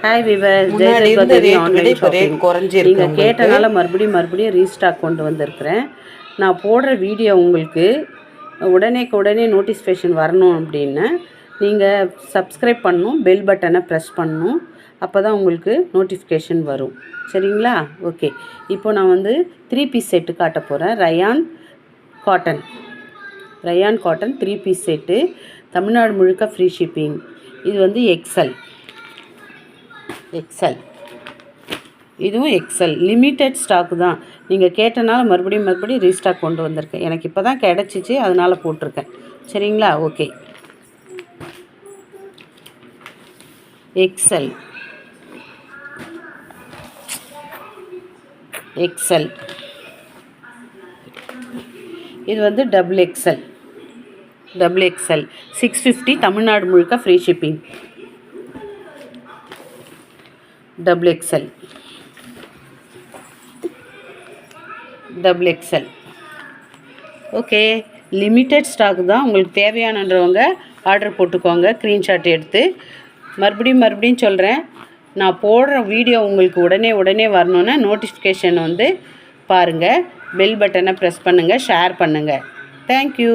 Hi viewer, ஜெயசத்பதி online shopping. நீங்கள் கேட்டனால மறுபடியும் ரீஸ்டாக் கொண்டு வந்திருக்கிறேன். நான் போடுற வீடியோ உங்களுக்கு உடனே நோட்டிஃபிகேஷன் வரணும் அப்படின்னா நீங்கள் சப்ஸ்கிரைப் பண்ணணும், பெல் பட்டனை ப்ரெஸ் பண்ணணும். அப்போ தான் உங்களுக்கு நோட்டிஃபிகேஷன் வரும். சரிங்களா? ஓகே. இப்போ நான் 3 பீஸ் செட்டு காட்ட போகிறேன். Rayon cotton 3 piece set, Tamil Nadu முழுக்க ஃப்ரீ ஷிப்பிங். இது எக்ஸல், இதுவும் எக்ஸல் லிமிட்டட் ஸ்டாக்கு தான். நீங்கள் கேட்டனால மறுபடியும் ரீஸ்டாக் கொண்டு வந்திருக்கேன். எனக்கு இப்போ தான் கிடச்சிச்சு, அதனால் போட்டிருக்கேன். சரிங்களா? ஓகே. எக்ஸல் இது டபுள் எக்ஸல் 650, தமிழ்நாடு முழுக்க free shipping. Double XL okay. Limited stock தான். உங்களுக்கு தேவையானவங்க ஆர்டர் போட்டுக்கோங்க, ஸ்க்ரீன்ஷாட் எடுத்து. மறுபடியும் சொல்கிறேன், நான் போடுற வீடியோ உங்களுக்கு உடனே வரணுன்னா நோட்டிஃபிகேஷன் பாருங்கள், பெல் பட்டனை ப்ரெஸ் பண்ணுங்கள், ஷேர் பண்ணுங்கள். தேங்க்யூ.